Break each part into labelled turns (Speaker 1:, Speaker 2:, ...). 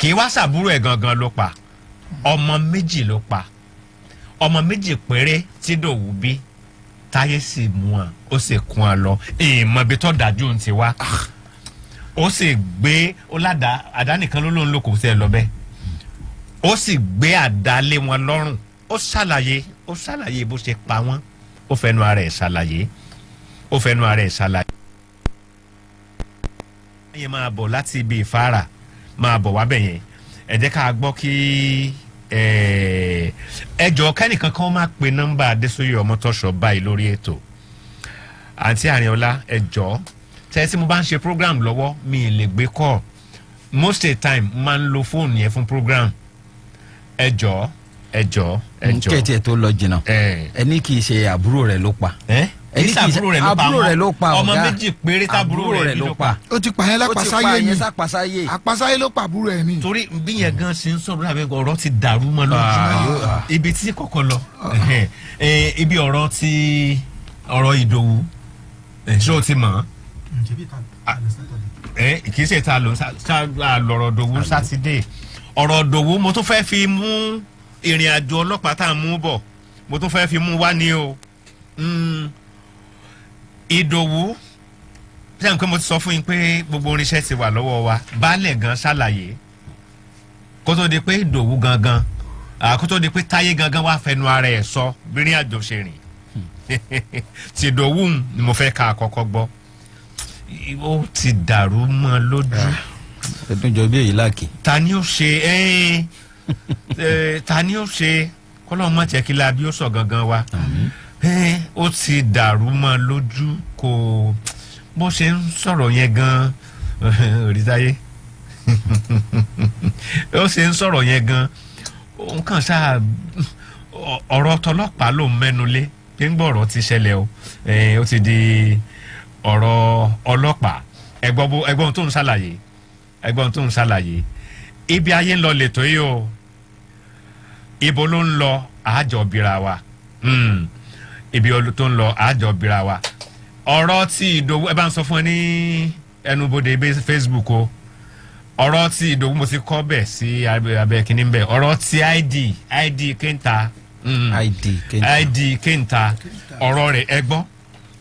Speaker 1: kì í wá sàbúrò ẹ̀ gangan ló pa ọmọ méjì ló pa ọmọ méjì péré tí Dòwú bí táyé sì mú wọn ó sì kún wọn lọ ìmọ̀ ibi tó dájú ń ti wá ó sì gbé ó ládàá àdá nìkan ló lóun ló kò sí ẹ lọ bẹ́ẹ̀ ó sì gbé àdá lé wọn lọ́rùn ó ṣàlàyé bó ṣe pa wọ́n ó fẹnu ara ẹ̀ ṣàlàyé yẹn máa bọ̀ láti ibi ìfara máa bọ̀ wábẹ̀ yẹn ẹ jẹ́ ká gbọ́ kí ẹjọ́ kẹ́nìkan kan máa pe nọ́mbà Adésóyè Ọmọtọ́ṣọ̀ báyìí lórí ètò àǹtí Àrìnọlá ẹjọ́ tẹ́sí mo bá ń ṣe program lọ́wọ́ mi ì lè gbé call most of the time máa ń lo fóònù yẹn fún program ẹjọ́.
Speaker 2: kẹ́tì ẹ̀ tó lọ jìnnà ẹni kì í ṣe àbúrò rẹ̀ ló pa.
Speaker 1: ẹni kì í ṣe àbúrò rẹ̀ ló pa ọmọ méjì péré tábúrò rẹ̀ ló pa.
Speaker 3: ó ti pa yẹn lápasáyé ni àpasáyé ló pa àbúrò ẹ̀ ni.
Speaker 1: torí bí yẹn gan ṣe ń sọ̀rọ̀ àbẹ̀ ọ̀rọ̀ ti dàrú mọ́ lójú ibi tí kọ́kọ́ lọ ibi ọ̀rọ̀ Ìdòwú ṣé o ti mọ̀ kì í ṣe ta ló lọ̀rọ̀ Ìdòwú sátidé ọ̀rọ̀ Ìdòwú mo tún fẹ́ fi mú ìrìn àjò ọlọ́pàá tá à ń mú bọ̀ mo tún fẹ́ fi mú wá ní o Ìdòwú sẹ́yìn pé mo ti sọ fún yín pé gbogbo oníṣẹ́ ti wà lọ́wọ́ wa baálẹ̀ gan ṣàlàyé kó tó di pé Ìdòwú gangan kó tó di pé Táyé gangan wá fẹnu ara ẹ̀ sọ bírin àjò ṣe rìn ti Ìdòwú ni mo fẹ́ ká àkọ́kọ́ gbọ́ ó ti dàrú mọ́ lójú.
Speaker 2: ẹdun jọ bí èyí láàkì.
Speaker 1: ta ni ó ṣe kọ́lọ́ mọ̀ jẹ́ kí labi ó sọ gangan wa ó ti dàrú mọ́ lójú kò bó ṣe ń sọ̀rọ̀ yẹn gan òrìṣàyé ó ṣe ń sọ̀rọ̀ yẹn gan nǹkan ṣáà ọ̀rọ̀ tọlọ́pàá ló ń mẹ́nu lé pé ń gbọ́ ọ̀rọ̀ ti ṣẹlẹ̀ o ó ti di ọ̀rọ̀ ọlọ́pàá ẹgbọ́n tó ń ṣàlàyé Ibi Ayé Nlo lẹ́tọ̀ yìí o ibo ló ń lọ àjọ bíra wa ibi tó ń lọ àjọ bíra wa ọ̀rọ̀ tí Ìdòwú ẹ bá ń sọ fún ẹ ní ẹnubodè Facebook o ọ̀rọ̀ tí Ìdòwú mo ti kọ́ bẹ̀ sí abẹ́ kínní bẹ̀ ọ̀rọ̀ tí ID Kenta ọ̀rọ̀ rẹ̀ ẹ gbọ́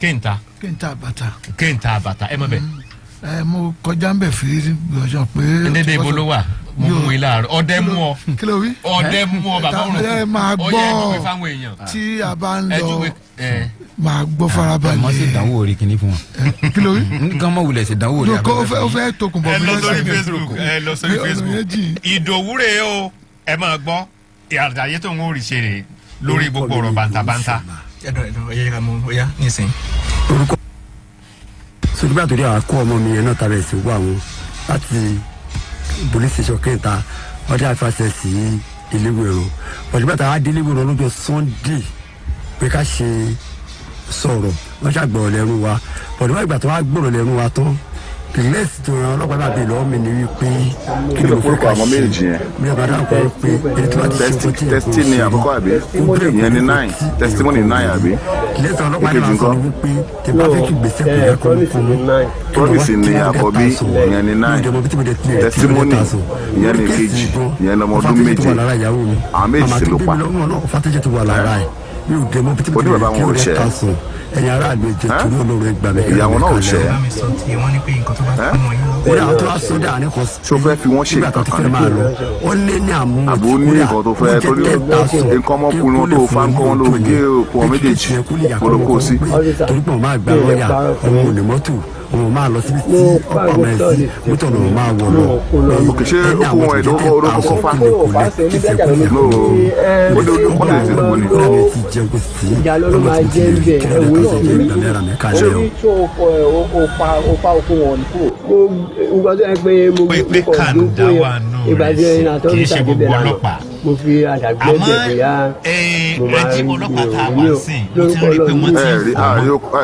Speaker 1: Kenta Àbàtà ẹ mọ̀ bẹ́ẹ̀.
Speaker 3: mo kọjá ń bẹ̀ fi ọjọ́ pé.
Speaker 1: ndéédéé ibo ló wà mo mú ilé àárọ̀ ọdẹ mú ọ ọdẹ mú ọ bàbá òun
Speaker 3: ẹ máa gbọ́ tí a bá ń lọ máa gbọ́ farabalẹ̀.
Speaker 2: àmọ́ sì dánwò orí kìíní fún wọn.
Speaker 3: kí ló wí.
Speaker 2: nǹkan mọ̀ wulẹ̀ sí dánwò orí
Speaker 3: abẹ́rẹ́. ó fẹ́ tokùn bọ̀
Speaker 1: mí lọ sórí Facebook Ìdòwú rèé o ẹ máa gbọ́ àlàyé tó ń wọ́n rí ṣe rè lórí gbogbo ọ̀rọ̀ bàǹtàbàǹtà.
Speaker 4: sọdúgbà tó dé àwọn akọ ọmọ mi yẹn náà tàbí ẹsẹ wà wọn láti police station Kẹta ọdẹ àfàṣẹ sí Iléwèrò ọdúgbà tó wá dé Iléwèrò lọ́jọ́ Sunday pé ká ṣe sọ̀rọ̀ wọ́n ṣàgbọ̀rọ̀ lẹ́rú wa ọdúgbà ìgbà tó wá gbọ̀rọ̀ lẹ́rú wa tán lẹ́sì tó ràn ọlọ́pàá náà bèèrè lọ́wọ́ mi ni wípé
Speaker 5: kí ló fọ́rọ̀ àwọn méjì yẹn.
Speaker 4: mi ò bá dáhùn pé èyí tó bá ti ṣe fún tí
Speaker 5: testi ni àkọ́kọ́ àbí ìyẹn ni 9 testimony 9 àbí.
Speaker 4: lẹ́sì ọlọ́pàá náà sọ wípé tí bá fẹ́ kí gbèsè kò yẹ kọ́mọkọ́mọ.
Speaker 5: promise ni àkọ́bí ìyẹn ni 9 testimony ìyẹn ni kejì ìyẹn lọmọ ọdún méje àwọn méjì sì ló pa. ó ní bàbá wọn ò ṣẹ
Speaker 4: ẹ̀yin aráàlú ètò ìtòrí olóore gbàgbé
Speaker 5: ìyàwó náà ò ṣẹ
Speaker 4: ó dà tó a sọ dà ní kò
Speaker 5: tó fẹ́ fi wọ́n ṣe nǹkan kan
Speaker 4: ó lé ní àmú
Speaker 5: àbò ní nǹkan tó fẹ́ torí nǹkan ọmọkùnrin tó fa nǹkan wọn ló gé òkú ọ méjèèjì olóko sí.
Speaker 4: torí pé wọn máa gbà lọ́ọ̀yà ọmọ òní mọ́tò wọn máa lọ síbi tí ọmọ ẹ̀ sí mọ́tò náà máa wọ̀ lọ.
Speaker 5: òkè ṣé okùn wọn ẹ̀dọ́ olóko fa
Speaker 6: ìjà ló máa jẹ́ ń bẹ̀ ẹ̀wọ́ ìṣòrí ó pa okùn wọn kúrò nǹkan tó yẹ pé mo kàn dúró yẹn ìbàdí ẹ̀yìn àtọ́jú tàbí bẹ̀rẹ̀ àná mo fi àdàgbé ẹ̀jẹ̀ bóyá mo máa rí ìròyìn lórúkọ lọ́nà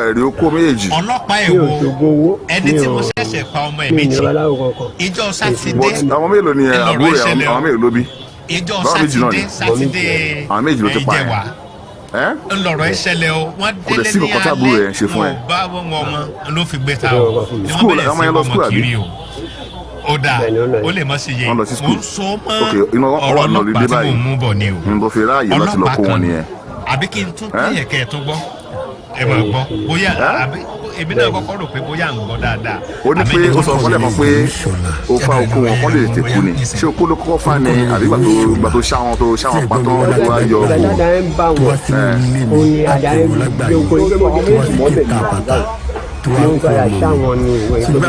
Speaker 5: ẹ̀rí okó méjèèjì.
Speaker 1: ọlọ́pàá èwo ẹni tí mo ṣẹ̀ṣẹ̀ pa ọmọ ẹ̀ méjì ìjọ sátidé
Speaker 5: àwọn mélòó ni àbúrò àwọn mélòó ló bí.
Speaker 1: ìjọ sátidé
Speaker 5: àwọn méjì ló ti pa
Speaker 1: ìjẹwà ńlọrọ ìṣẹ̀lẹ̀ o wọn délé ní alẹ́ wọn bá wọn ọmọ ló fi gbé ta o ni wọn bẹ̀rẹ̀ sí ọmọ kiri o ó dáa ó lè mọ sí iye mo ń sọ mọ́ ọ̀rọ̀ ọlọ́pàá tí mo mú bọ̀ ni o ọlọ́pàá kan àbí kí n tún tẹ̀yẹ̀ kẹ́ ẹ̀ tún gbọ́ ẹ máa gbọ́ bóyá àbí èmi náà kọ́kọ́ rò pé bóyá ń gbọ́ dáadáa.
Speaker 5: ó ní pé ó sọ fọ́lẹ̀ mọ́ pé ó fa okó wọn kọ́ lè tètè kú ni ṣé okó ló kọ́kọ́ fa ni àbí ìgbà tó ṣáwọn pátán tó wá yọ okó.
Speaker 6: àdáyé ń bá wọn òní àdáyé gbogbo ìgbà ló ń padà ṣáwọn ní ìwé
Speaker 5: ìgbà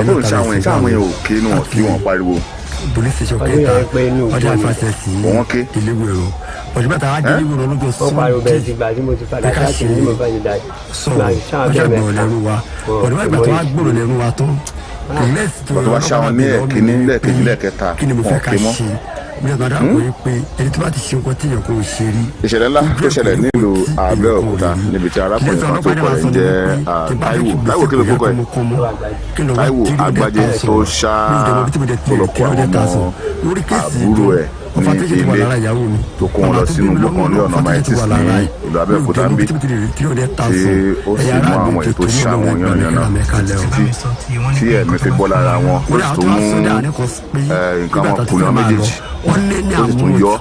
Speaker 5: tó ń ṣáwọn yẹn ò ké nù wọn kí wọn pariwo.
Speaker 4: polisi sọ kẹta ọjà ìfàṣẹ sí ìléwèrò ọjọ́ bàtà wá dé ìléwèrò lọ́jọ́ sọ́ọ̀dẹ̀ ká ṣe sọ̀rọ̀ ọjà gbọ̀rọ̀ lẹ́rú wa ọjọ́ bàtà wá gbọ̀rọ̀ lẹ́rú wa tán
Speaker 5: bàtà wá ṣáwọn ní ẹ̀kíní lẹ́ẹ̀kejì lẹ́ẹ̀kẹta
Speaker 4: kí ni mo fẹ́ ká ṣe bí ọ̀gá dà pé pé ẹni tó bá ti ṣe nǹkan tí èèyàn kò ṣe rí.
Speaker 5: ìṣẹ̀lẹ̀ ńlá tó ṣẹlẹ̀ nílùú Abẹ́òkúta níbi tí arákùnrin kan tó kọ̀ rẹ̀ ń jẹ́ Táíwò kí ló kókó ẹ̀ Táíwò Agbájé tó ṣá ọ̀pọ̀lọpọ̀ àwọn àbúrò ẹ̀ ní ilé tó kó wọn lọ sínú gbọ̀ngàn ní ọ̀nà Maitis ní ìlú Abẹ́òkúta ń bí tí ó sì mú àwọn ètò ṣá wọn yànnàyànnà tí ẹ̀mí fi bọ́ lára wọn ó sì tún mú nǹkan ọmọkùnrin méjèèjì ó sì tún yọ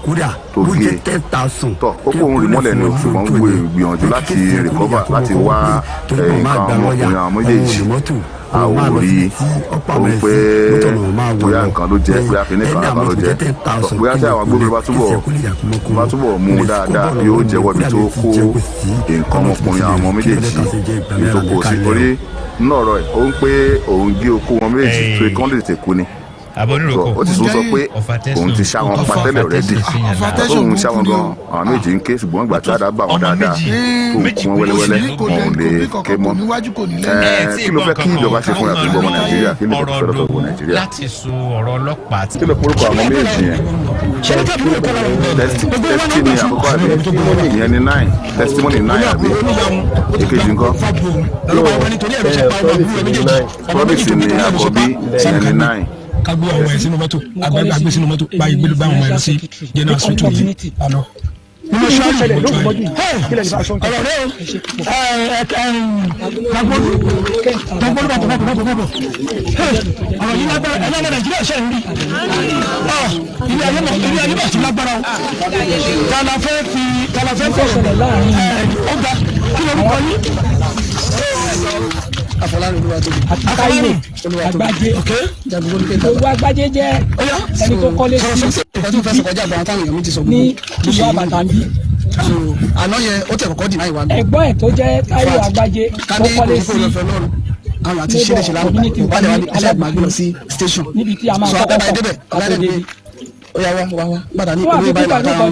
Speaker 5: tó gé tọ ó kó òun rí mọ́lẹ̀ ní ṣùgbọ́n gbé ìgbìyànjú láti rìkọ́bà láti wá nǹkan ọmọkùnrin àwọn méjèèjì àwòrí òun pé bóyá nǹkan ló jẹ bóyá kìíní kan ló jẹ bóyá tí àwọn agbófinró bá túbọ̀ mú un dáadáa yóò jẹ́wọ́ ibi tó kó nǹkan ọmọkùnrin àwọn méjèèjì ibi tó kó sí torí náà rọ ẹ̀ ó ń pé òun gé okó wọn méjèèjì tó ikán lè tètè kú ni ó ti sọ pé òun ti ṣá wọn pa tẹ́lẹ̀ rẹ́dì òun ṣá wọn gan àwọn méjì ń ké ṣùgbọ́n ìgbà tí a dá bá wọn dáadáa tó kún wọn wẹ́lẹ́wẹ́lẹ́ wọn ò lè ké mọ́ kí ló fẹ́ kí ìjọba ṣe fún ìyàtọ̀ ọmọ Nàìjíríà kí ló fẹ́ fẹ́ ọmọ Nàìjíríà kí ló porúkọ àwọn méjì yẹn testimony àkọ́kọ́ àbí ìyẹn ní 9 testimony 9 àbí èkejì ńkọ́ promise ní àkọ́bí ìyẹn ní 9
Speaker 7: kagbo àwọn ẹ̀ sínú mọ́tò agbẹ́ sínú mọ́tò báyìí gbé bá àwọn ẹ̀ lọ sí general hospital yìí àná. nínú ṣáàṣì ló tún ọ̀rọ̀ rẹ̀ tagbolu bàtọ̀ ọ̀rọ̀ yìí lágbára ẹ̀ lọ́nà Nàìjíríà ṣe ń rí ilé ayé bàtí lágbára o kàlàfẹ́ fọ̀rọ̀ láàrin ọgbà kí ló ń kọ́ ní. Afọlárin Olúwatóbi. Afọlárin Agbájé. Owó Agbájé jẹ́ ẹni tó kọ́lé sí ní ìlú Àbàtà ń bí. Àná yẹn ó tẹ̀ kọ́kọ́ dì náà ìwà mi.
Speaker 6: Ẹ̀gbọ́n ẹ̀ tó jẹ́ Táíwò Agbájé tó kọ́lé sí
Speaker 7: àwọn àti ṣẹlẹ̀ ṣẹlẹ̀ àwọn ìbálẹ̀ wa ní alágbàgbé lọ sí station.
Speaker 6: Níbi tí a máa kọ́kọ́ kọ́
Speaker 7: oya wa gbàdá ní ìpínlẹ̀ ìbáyìí
Speaker 6: àtàwọn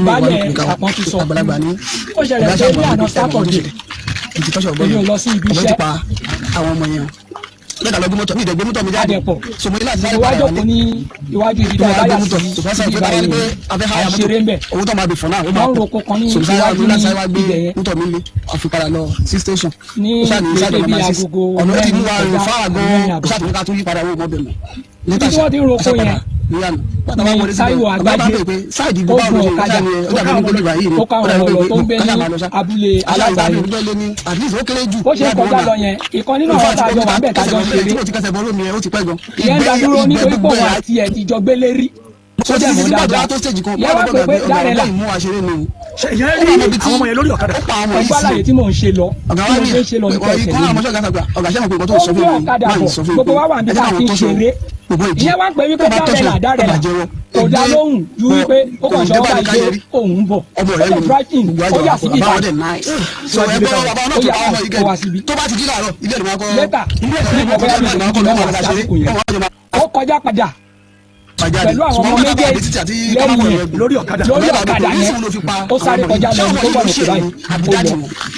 Speaker 6: baálẹ̀ àpọ́n ti sọ ó ṣẹlẹ̀ pé ní àná sátọ̀dé èmi ò lọ sí ibi iṣẹ́
Speaker 7: àwọn ọmọ yẹn lẹ́ka lọ gbé mọ́tò mi ìdẹ̀gbé mọ́tò mi jáde
Speaker 6: àdẹ̀pọ̀
Speaker 7: sọmọdé láti sáré
Speaker 6: iwájú òkú ní iwájú ibi tá a bá yà sí ìgbà yẹn àṣeré ń bẹ̀
Speaker 7: owó tó máa bè fún náà ó
Speaker 6: máa ń roko kan ní iwájú ní ibẹ̀ yẹn
Speaker 7: mọ́tò mi lé àfipadà lọ sí station
Speaker 6: ní gbèdé bíi agogo
Speaker 7: mẹ́rin ọjà
Speaker 6: níbi tí wọ́n ti ń roko yẹn ní Táíwò Agbájé ó gun ọ̀kadà ó káwọn ọ̀rọ̀ tó ń gbé ní abúlé alágbàáyé bó ṣe kọjá lọ yẹn ìkan nínú àwọn àjọ wà ń bẹ̀ tájọ ṣeré ìyẹn ń dádúró nítorí pé òun àti ẹ̀ ti jọ gbélé rí ó jẹ́ mọ́ dáadáa ìyẹn wá pé dáre là
Speaker 7: àwọn ọmọ yẹn lórí ọ̀kadà
Speaker 6: pẹ̀lú àlàyé tí mò ń ṣe lọ bí mo ṣe ń ṣe lọ nípa ẹsẹ̀ mi ó gbé ọ̀kadà bọ̀ gbogbo wa wà níbi tá a ti ń ṣeré ìyẹn wá pé wípé dáre là kò dá lóhùn ju wípé ó kàn ṣọwọ́ bá ṣe òun bọ̀ ó lè brighton ó yà síbi ìta ó wá síbi lẹ́tà ilé ìsìn ìkọ̀kọ̀ yà mí lọ́wọ́ àsìkò yẹn ó kọjá padà pẹ̀lú àwọn ọmọ méjèèjì lẹ́yìn yẹn lórí ọ̀kadà yẹn ó sáré kọjá lọ ní tó bọ̀ lókè báyìí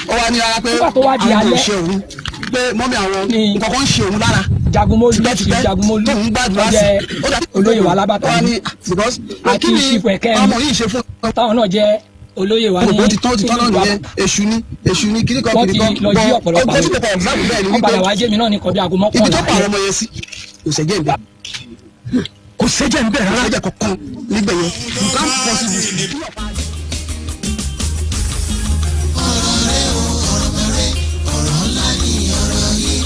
Speaker 6: ó lọ nígbà tó wá di alẹ́
Speaker 7: pé mọ́mí àwọn nǹkan kan ń ṣe òun lára
Speaker 6: Jagunmolu jẹ́ olóyè wa lábàtà ní àti ìṣipẹ̀kẹ́ táwọn náà jẹ́ olóyè wa ní
Speaker 7: ìlú èṣù ní kíní kan
Speaker 6: wọ́n ti lọ jí ọ̀pọ̀lọpọ̀ àwọn wọ́n padà wá jẹ́ mi náà ní kọjá aago mọ́kànlá
Speaker 7: ibi tó pa àwọn ọmọ yẹn sí kò sẹ́jẹ̀ ìgbà kò sẹ́jẹ̀ níbẹ̀ rárá ẹ̀jẹ̀ kankan níbẹ̀ yẹn nǹkan pọ̀ sí i.
Speaker 8: ọ̀rọ̀ ńlá ni ọ̀rọ̀ yìí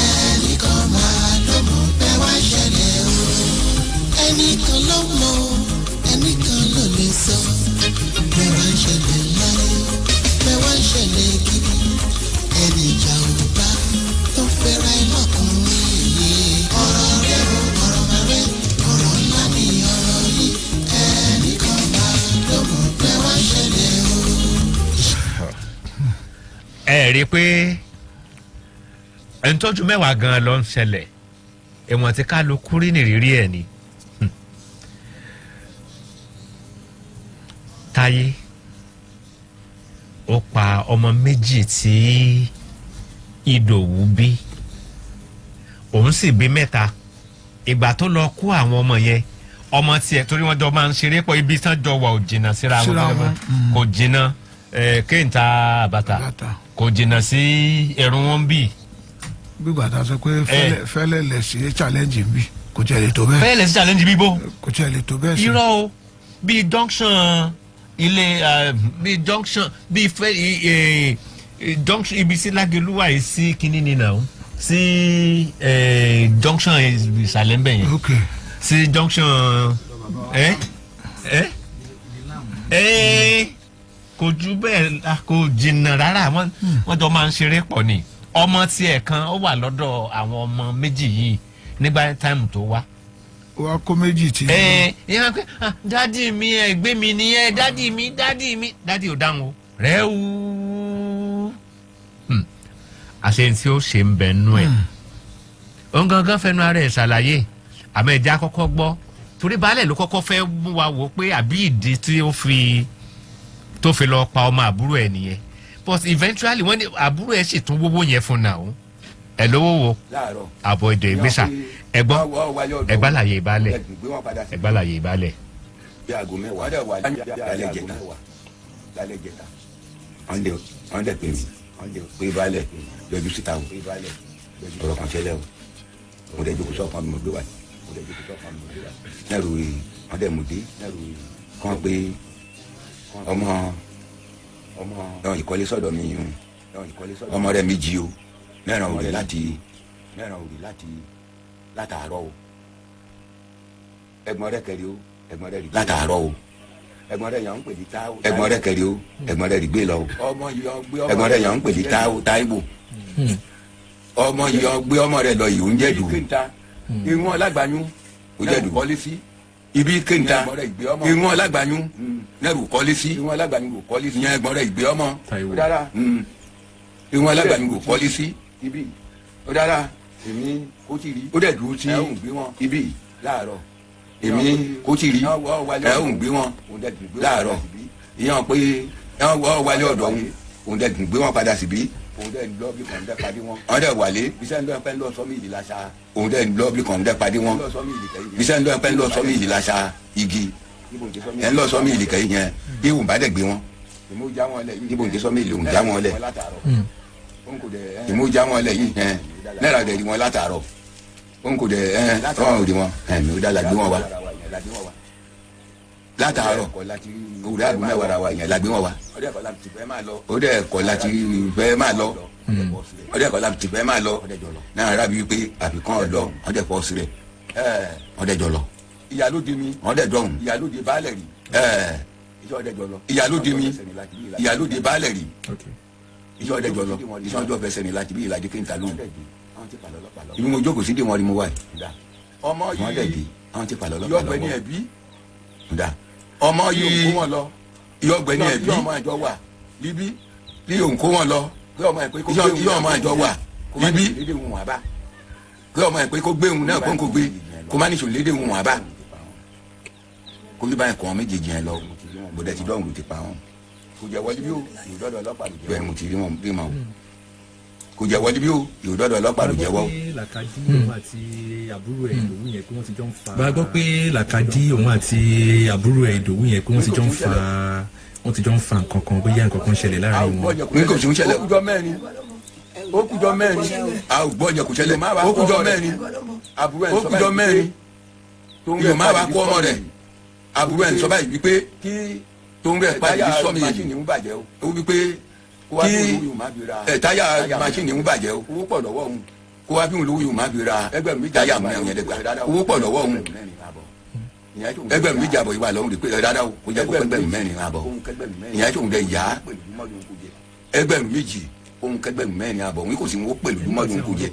Speaker 8: ẹnì kan máa ló mọ̀ pé wá ṣe.
Speaker 1: rí i pé ẹni tọ́jú mẹ́wàá gan-an ló ń ṣẹlẹ̀ ẹ̀wọ̀n tí kálukú rí nìrírí ẹ̀ ni. Táyé ó pa ọmọ méjì tí Ìdòwú bí òun sì bí mẹ́ta ìgbà tó lọ kó àwọn ọmọ yẹn ọmọ tiẹ̀ torí wọ́n jọ máa ń ṣeré pọ̀ ibi tán jọ wà ò jìnnà síra wọn kò jìnnà kéńtà àbàtà kò jìnnà sí ẹ̀rùn wọn bì.
Speaker 3: gbígbà tá a sọ pé fẹ́lẹ́ lẹ̀ sí challenge bí kò tiẹ̀ lè tó bẹ́ẹ̀.
Speaker 1: fẹ́lẹ́ lẹ̀ sí challenge bí bó.
Speaker 3: kò tiẹ̀ lè tó bẹ́ẹ̀ sí.
Speaker 1: irọ́ o bíi junction ilé bíi junction bíi fẹ́ junction ibi sí Lagelu wà yìí sí kínní ni náà sí junction ìsàlẹ̀ ńbẹ̀ yẹn sí junction kò ju bẹ́ẹ̀ kò jìnnà rárá wọ́n jọ máa ń ṣeré pọ̀ ni ọmọ tiẹ̀ kan ó wà lọ́dọ̀ àwọn ọmọ méjì yìí nígbà táìmù tó wá.
Speaker 3: wa kó méjì tí.
Speaker 1: ìyá pé dádì mi ẹgbẹ́ mi nìyẹn dádì mi dádì ò dáhùn o rẹ̀ wú. àṣẹ tí ó ṣe ń bẹ nú ẹ̀ òun gangan fẹnu ara ẹ̀ ṣàlàyé àmọ́ ẹ̀jẹ̀ àkọ́kọ́ gbọ́ torí baálẹ̀ ló kọ́kọ́ fẹ́ mú wa wò pé àbí ìdí tí ó fi lọ pa ọmọ àbúrò ẹ̀ nìyẹn but eventually wọ́n ní àbúrò ẹ̀ sì tún wówó yẹn fún náà ẹ lówó wo àbọ̀ èdè ìgbésà ẹgbọ́n ẹgbàláyé ìbálẹ̀ ẹgbàláyé ìbálẹ̀.
Speaker 8: bí aago mẹ́wàá lálẹ́ jẹta wọ́n dẹ̀ pè mí pé balẹ̀ yọjú síta o ọ̀rọ̀ kan ṣẹlẹ̀ o mo dẹ̀ jókòó sọ́kàn mi mo gbé wa nẹ́rù wọ́n dẹ̀ mú dé kàn pé ọmọ náà ìkọ́lé sọ́dọ̀ mi yìí ọmọ rẹ̀ mi jí o mẹ́ràn òrì láti látàárọ̀ o ẹ̀gbọ́n rẹ̀ kẹrì o látàárọ̀ o ẹ̀gbọ́n rẹ̀ yàn ń pè ní táwò ẹ̀gbọ́n rẹ̀ kẹrì o ẹ̀gbọ́n rẹ̀ rí gbé lọ o ẹ̀gbọ́n rẹ̀ yàn ń pè ní táwò táìbò ọmọ yìí gbé ọmọ rẹ̀ lọ yìí ó ń jẹ́ dùn ìwọ̀n lágbàáyún ó jẹ́ dùn ibi kéńtà ìwọ̀n lágbàáyún nẹ́rù kọ́lé sí ìyẹn ẹ̀gbọ́n rẹ̀ ìgbé ọmọ ìwọ̀n lágbàáyún kò kọ́lé sí ó dára èmi kò tí rí ó dẹ̀ dúró sí ibi láàárọ̀ èmi kò tí rí ẹ̀ ń gbé wọn láàárọ̀ ìyẹn pé ẹ̀ ń wọ́ wálé ọ̀dọ̀ òun òun dẹ̀ gbé wọn padà síbí òun dẹ̀ lọ bí kàn dẹ́ padì wọn. wọ́n dẹ̀ wálé bisẹ́ ń lọ pẹ́ ń lọ sọ́mi ìdí lasa. òun dẹ̀ lọ bí kàn dẹ́ padì wọn. bisẹ́ ń lọ pẹ́ ń lọ sọ́mi ìdí lasa igi. ẹ̀ ń lọ sọ́mi ìdí kẹ́yìn yẹn ihò bá dẹ̀ gbé wọn. ibo ń tẹ sọ́mi ìdí òun já wọn lẹ̀. ìmú já wọn lẹ̀ yìí yẹn náírà dẹ̀ di wọn látàárọ̀. òun kò dẹ̀ wọn ò di wọn ẹ̀mí ó dá la gbé wọn wa. látàárọ̀ òwúrọ̀ àgùn mẹ́wàá wa yẹn la gbé wọn wa ó dẹ̀ kọ́ láti fẹ́ máa lọ ó dẹ̀ kọ́ láti fẹ́ máa lọ náà rà bí pé àfikún ọ̀dọ́ ó dẹ̀ pọ̀ sí rẹ̀ ó dẹ̀ jọ lọ. ìyálóde mi ó dẹ̀ dọ̀hún ìyálóde baálẹ̀ rí ìyálóde mi ìyálóde baálẹ̀ rí iṣẹ́ ọ̀dẹ̀ jọ lọ iṣẹ́ ọjọ́ fẹsẹ̀ ní láti bí ìlàjì kéńtà lóhùn ibi mo jókòó sí dé wọn rí mo wá yìí ọmọ yìí àwọn ti pàlọ́ lọ́pàá lọ́wọ́ ọmọ yìí yọgbẹ ní ẹbí ọmọ àjọ wà bíbí bí òun kó wọn lọ yọ ọmọ àjọ wà bíbí kí ọmọ ẹ pé kó gbé òun náà kó ń kó gbé kó má níṣò lédè òun wà bá kó bí báyìí kọ́ wọn méjèèjì yẹn lọ gbọdọ̀ ti dọ́hùn ló ti pa wọn. kò jẹ́ wọlé bí o yóò dọ́dọ̀ ọlọ́pàá ló jẹ́ bẹ́ẹ̀ mo ti rí wọn bí mọ́ kò jẹ́ wọlé bí o yóò dọ́dọ̀ ọlọ́pàá ló jẹ́wọ́.
Speaker 9: bá a gbọ́ pé làkàdí òun àti àbúrò ẹ̀ ìdòwú yẹn pé wọ́n ti jọ ń fa nǹkan kan bóyá nǹkan kan ṣẹlẹ̀ láàrin wọn.
Speaker 8: ní kò sí ń ṣẹlẹ̀ ó kújọ mẹ́rin a ò gbọ́ yẹn kò ṣẹlẹ̀ ó kújọ mẹ́rin yóò má wàá kó ọmọ rẹ̀ àbúrò ẹ̀ ń sọ báyìí wípé tó ń rẹ̀ pàdé sọ́mi yìí ó wípé kí táyà máṣíìnì ń bàjẹ́ o owó pọ̀ lọ́wọ́ òun kó wá bí òun lówó yóò má fi ra táyà mẹ́rin yẹn dẹ́gbà owó pọ̀ lọ́wọ́ òun ẹgbẹ̀rún méjì àbọ̀ ìwà lọ́hùn rẹ̀ rárá o kò jẹ́ kó ẹgbẹ̀rún mẹ́rin àbọ̀ ìyẹn tó ń dẹ yá ẹgbẹ̀rún méjì òun kẹgbẹ̀rún mẹ́rin àbọ̀ òun kò sí wọ́n pẹ̀lú lùmọ́dún kò jẹ.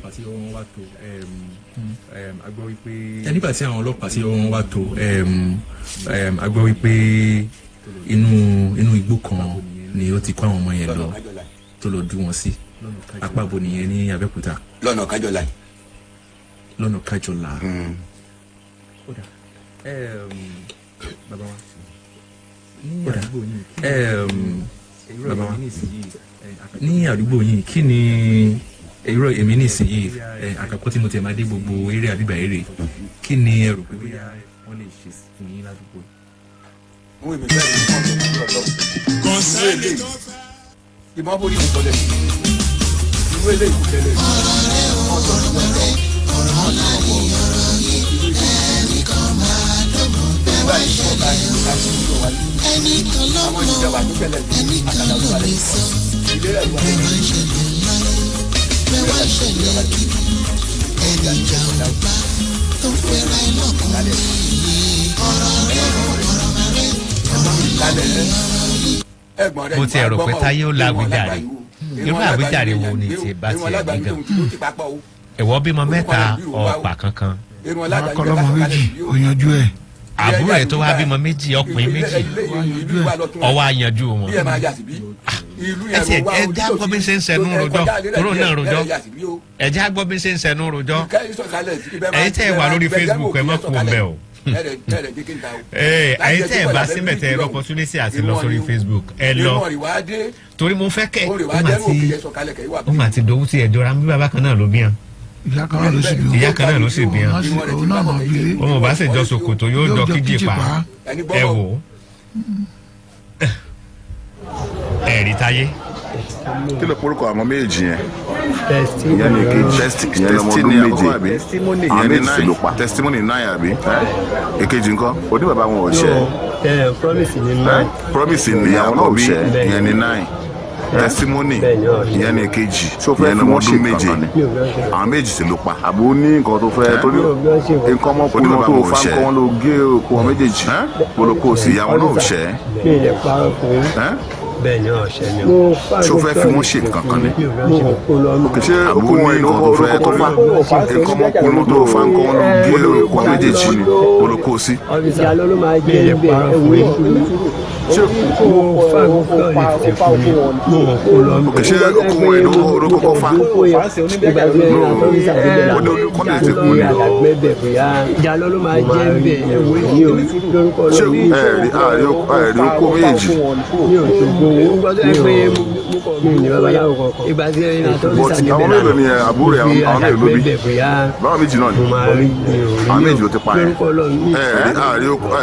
Speaker 9: nígbà tí àwọn ọlọ́pàá tí wọ́n wá tó a gbọ́ wípé inú igbó kan ni ó ti kó àwọn ọmọ yẹn lọ tó lọ dú wọn sí apá bo nìyẹn ní Abẹ́òkúta.
Speaker 8: lọ́nà Kájọlá.
Speaker 9: lọ́nà Kájọlá. bàbá wa ní àdúgbò yìí kí ni èrò èmi nísìnyí àkọ́kọ́ tí mo tẹ̀ máa dé gbogbo eré àbíbà eré kí ni ẹ rò pé wọ́n lè ṣe fún yín ládùúgbò.
Speaker 8: wọ́n èmi fẹ́ẹ́ ní wọ́n lè lọ ìbọn bórí ìtọ́lẹ̀ ìwé ilé ìkútẹ́lẹ̀ ọ̀dọ́
Speaker 1: mo ti ẹ̀rọ pé táyé ó la àwíjàre irú àwíjàre wo ni ti bá ti ẹ̀ ní gan ẹ̀wọ́ bímọ mẹ́ta ọ̀pá kankan
Speaker 3: akọlọmọ méjì òyanjú ẹ̀
Speaker 1: àbúrò ẹ̀ tó wá bímọ méjì ọkùnrin méjì ọwọ́ àyànjú wọn ẹ já gbọ́ bí ṣe ń sẹnu rojọ́ tóró náà rojọ́ ẹ já gbọ́ bí ṣe ń sẹnu rojọ́ ẹ̀yin tẹ́ ẹ wà lórí Facebook ẹ mọ̀ kú ọ̀bẹ o ẹ̀yin tẹ́ ẹ bá síbẹ̀ tẹ́ ẹ lọ opportunity àti lọ sórí Facebook ẹ lọ torí mo fẹ́ kẹ́ ó mà ti dòwú tí ẹ jọra bí bàbá kan náà ló bí hàn
Speaker 3: ìyá kan náà ló sì bí
Speaker 1: hàn òun ò bá sì jọ ṣòkòtò yóò jọ kíjì pa ẹ wò ó ẹ̀rí táyé.
Speaker 5: kí ló porúkọ àwọn méjì yẹn ìyẹn ní kejì ìyẹn lọmọ ọdún méje àwọn méjì ló pa testimony 9 àbí èkejì ńkọ́ oní bàbá wọn ò ṣe promise ni ìyàwó náà bí ìyẹn ní 9 testimony ìyẹn ní kejì ìyẹn lọmọ ọdún méje àwọn méjì sì ló pa. àbò ní nǹkan tó fẹ́ torí nǹkan ọmọkùnrin tó fa nǹkan wọn ló gé òkú wọn méjèèjì poloko sí ìyàwó náà ò ṣe
Speaker 6: bẹ́ẹ̀ ni ọ̀sẹ̀ ni
Speaker 5: o. ṣó fẹ́ fi wọ́n ṣe kankan ni. ṣé àbúrò ní nǹkan tó fẹ́ tó fà nǹkan ọmọkùnrin tó fà nǹkan wọn ló gé òkú méjèèjì ni poloko sí.
Speaker 6: ọ̀fíìsì alọ́ ló máa jẹ́ ibẹ̀ ẹ̀wọ̀ ìṣúná. ṣé mo fa nǹkan lè fi fún mi.
Speaker 5: ṣé okùn wọn ìlú olókòkò fa.
Speaker 6: ìgbà tí ẹ̀ náà ọ̀fíìsì àgbẹ̀dẹ̀
Speaker 5: kọ́ lè ti kú ni.
Speaker 6: ìjà lọ́ ló máa jẹ́ ibẹ̀ ẹ̀wọ̀ ìṣúná lórúkọ lọ́wọ́.
Speaker 5: ẹ̀rí okó méjì. àwọn mélòó ni àbúrò àwọn mélòó ló bí báwọn méjì náà ni àwọn méjì ló ti pa yẹn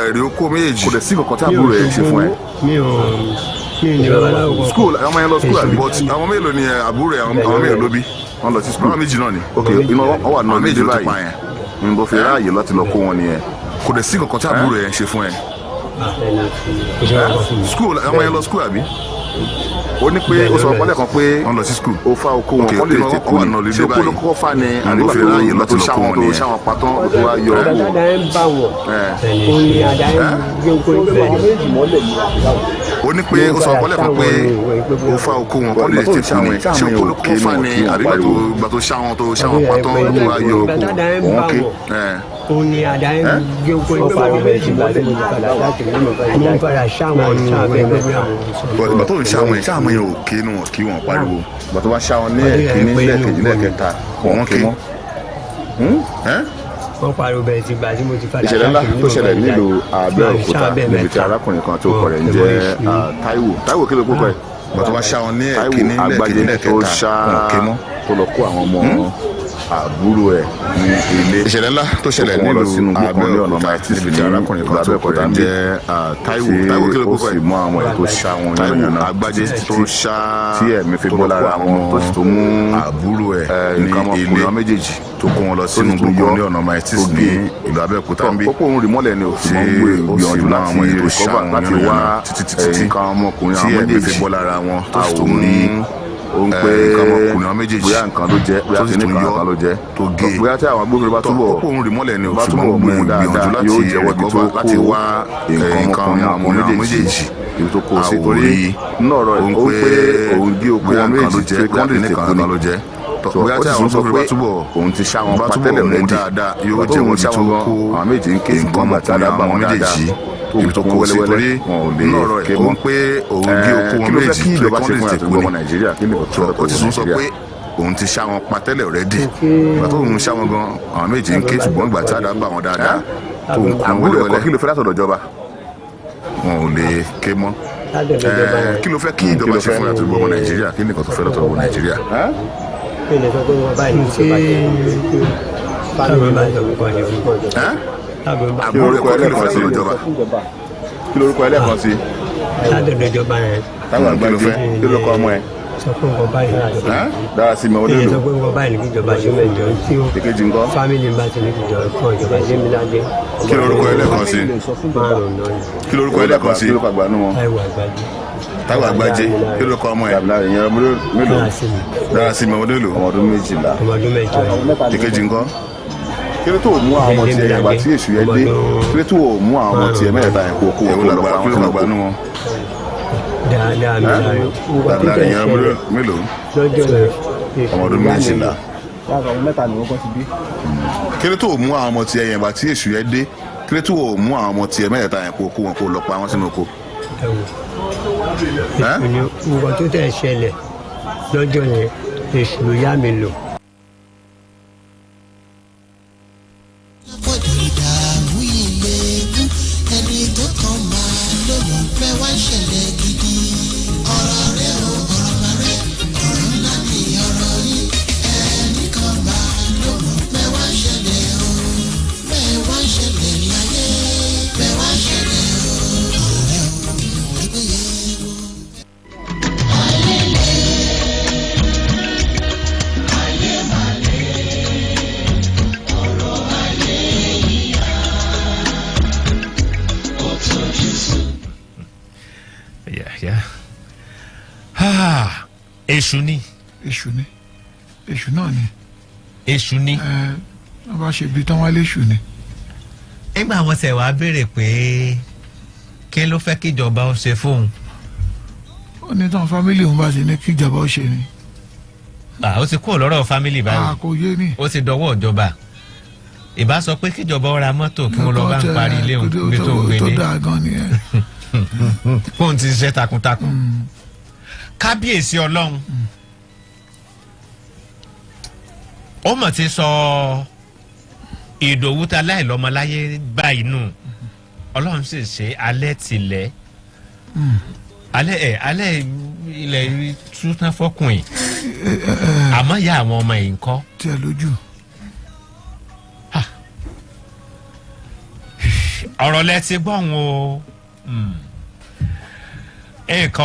Speaker 5: ẹ̀rí okó méjì kò dẹ̀ sí kankan tí àbúrò yẹn ṣe fún ẹ. school àwọn yẹn lọ school àbí but àwọn mélòó ni àbúrò yẹn àwọn mélòó ló bí wọn lọ sí school báwọn méjì náà ni ok iná wọn wà náà méjì ló ti pa yẹn n bó fi ráàyè láti lọ kó wọn nìyẹn kò dẹ̀ sí kankan tí àbúrò yẹn ṣe fún ẹ. school àwọn yẹn lọ school àbí ó ní pé ó sọ pálẹ̀ kan pé wọ́n lọ sí skul ó fa oko wọn kọ́ lè ti kú ní ṣé kó ló kọ́ fa ni àdúgbò fi ráàyè lọ́tò ṣáwọn tó ṣáwọn patán ló tó wá yọ ọ́.
Speaker 6: àdáda ẹ̀ ń bá wọn òun ni àdá ẹ̀ ń gbé oko ìgbẹ́
Speaker 5: ó ní pé ó sọ pálẹ̀ kan pé ó fa oko wọn kọ́ lè ti kú ní ṣé kó ló kọ́ fa ni àdúgbò gbà tó ṣáwọn patán ló tó wá yọ ọ́ òun ké.
Speaker 6: òun ni àdá ẹ̀ ń gbé oko ìgbẹ́ mo ń padà ṣáwọn ní abẹ́gbẹ́
Speaker 5: ìgbà tó ń ṣáwọn yẹn ṣáwọn yẹn ò ké nù kí wọn pariwo ìgbà tó bá ṣáwọn ní ẹ̀kíní lẹ́ẹ̀kejì lẹ́ẹ̀kẹta wọn ké.
Speaker 6: wọ́n pariwo bẹ̀rẹ̀ ti gbà tí mo ti padà.
Speaker 5: ìṣẹ̀lẹ̀ ńlá tó ṣẹlẹ̀ nílùú Abẹ́òkúta níbi tí arákùnrin kan tó kọ rẹ̀ ń jẹ́ Táíwò kí ló kó kọ ẹ̀. ìgbà tó bá ṣáwọn ní ẹ̀kíní lẹ́ẹ̀kejì lẹ́ẹ̀kẹta wọn ké mọ́ tó lọ kó àwọn ọmọ àbúrò ẹ̀ ní ilé. ìṣẹ̀lẹ̀ ńlá tó ṣẹlẹ̀ nílùú Abẹ́òkúta níbi tí arákùnrin kan tó kọ rẹ̀ ń jẹ́ Táíwò kí ló kó kọ ẹ̀. ó sì mú àwọn ẹ̀ tó ṣá wọn yànnà náà Àgbájé tó ṣá tí ẹ̀mí fi bọ́ lára àwọn tó sì tó mú àbúrò ẹ̀ ní ilé méjèèjì tó kó wọn lọ sínú gbogbo ní ọ̀nà maitis ní ìlú Abẹ́òkúta ń bí. ó kó òun rí mọ́lẹ̀ ni ò sí gbìyànjú láti rìkọ́bà láti wá títí nǹkan ọmọkùnrin àwọn méjèèjì tí ẹ̀mí fi bọ́ lára wọn tó sì tó mú ó ń pẹ́ ọmọkùnrin àwọn méjèèjì bóyá nǹkan ló jẹ́ bóyá kìíní kan ló jẹ́ tó gé bóyá tí àwọn agbófinró bá túbọ̀ ó kóun rí mọ́lẹ̀ ni ò túbọ̀ mú gbìyànjú láti wá nǹkan ọmọkùnrin àwọn méjèèjì ibi tó kó o sí torí náà rọ ó ń pẹ́ òun gé okùn àwọn méjèèjì pé kọ́ńdé kan ló jẹ́ bóyá tí àwọn sọ pé òun ti ṣá wọn pátẹ́lẹ̀ rẹ̀ dáadáa yóò jẹ́ wọn tí tó kó àwọn méjì ń ké nǹkan ọmọkùnrin àwọn méjèèjì ibi tó kó wẹ́lẹ́wẹ́lẹ́ wọn ò lè ké mọ́ pé òun gé okó wọn méjì kí ìjọba ṣe fún àtúgbò ọmọ Nàìjíríà kí nìkan tó ó ti tún sọ pé òun ti ṣá wọn pa tẹ́lẹ̀ rẹ́dì ìgbà tó òun ṣá wọn gan àwọn méjì ń ké ṣùgbọ́n ìgbà tí àdá ń bà wọn dáadáa tó ń kún wẹ́lẹ́wẹ́lẹ́ kí ló fẹ́ látọ̀dọ̀ ìjọba wọn ò lè ké mọ́ kí ló fẹ́ kí ìjọba ṣe fún àtúgbò ọmọ Nàìjíríà kí nìkan tó fẹ́ látọ̀dọ̀ ọmọ Nàìjíríà. Kí lorúkọ ẹlẹ́kan sí?
Speaker 6: Ládọ̀dọ̀ ìjọba yẹn.
Speaker 5: Táwọn àgbà ló fẹ́ kí ló kọ́ ọmọ ẹ?
Speaker 6: Sọ pé nǹkan báyìí ní ìjọba.
Speaker 5: Dára sí mi ọdún lò.
Speaker 6: Sọ pé nǹkan báyìí ní ìjọba ṣe mẹ́jọ tí ó.
Speaker 5: Èkejì ńkọ́?
Speaker 6: Fámìlì bá ti ní ìjọba kan ìjọba ṣe mí ládé.
Speaker 5: Kí lorúkọ ẹlẹ́kan sí?
Speaker 6: Márùn-ún náà ni.
Speaker 5: Kí lorúkọ ẹlẹ́kan sí? Táíwò Àgbájé. Kí ló kọ́ ọmọ ẹ? Dára sí mi ọdún lò.
Speaker 6: Ọmọ ọdún 12.
Speaker 5: Èkejì ńkọ́? Kí ló tó mú àwọn ọmọ tiẹ̀ yàgbà tí èṣù yẹn dé? Kí ló tó mú àwọn ọmọ tiẹ̀ mẹ́ta yẹn kó wọn lọ pa àwọn sínú wọn?
Speaker 6: Dáadáa mi láre.
Speaker 5: Dáadáa ìyẹn mélòó? Ọmọ ọdún 12. Kí ló tó mú àwọn ọmọ tiẹ̀ yẹn bá tí èṣù yẹn dé? Kí ló tó mú àwọn ọmọ tiẹ̀ mẹ́ta yẹn kó wọn kó lọ pa àwọn sínú oko?
Speaker 6: Nǹkan tó tẹ̀ ṣẹlẹ̀ lọ́jọ́ yẹn èṣù ló yá mi lò.
Speaker 1: Èṣù ni.
Speaker 3: Èṣù ni. Èṣù náà ni.
Speaker 1: Èṣù ni.
Speaker 3: Wọ́n bá ṣe bí tán wá léṣù ni.
Speaker 1: Nígbà wọn ṣe wàá béèrè pé kí ló fẹ́ kí ìjọba ó ṣe fóun.
Speaker 3: Ó ní tán fámílì òun bá ṣe ní kí ìjọba ó ṣe ni.
Speaker 1: Ó ti kúrò lọ́rọ̀ fámílì báyìí.
Speaker 3: Kò yé ni.
Speaker 1: Ó ti dọwọ́ ìjọba. Ìbá sọ pé kí ìjọba ó ra mọ́tò kí wọ́n lọ bá ń parí ilé òun bí tó ń gbé ní.
Speaker 3: Tó dáa gan nìyẹn.
Speaker 1: Kóun ti ṣiṣẹ́ takuntakun. Kábíyèsí Ọlọ́run ó mọ̀ ti sọ Ìdòwú ta láìlọ́mọláyé báyìí nù Ọlọ́run sì ṣe alẹ́ tilẹ̀ alẹ́ ilẹ̀ túntàn fọkùnrin àmọ́ ya àwọn ọmọ yìí ń kọ́.
Speaker 3: Tí ẹ lójú.
Speaker 1: Ọ̀rọ̀ lẹ ti gbọ́n o.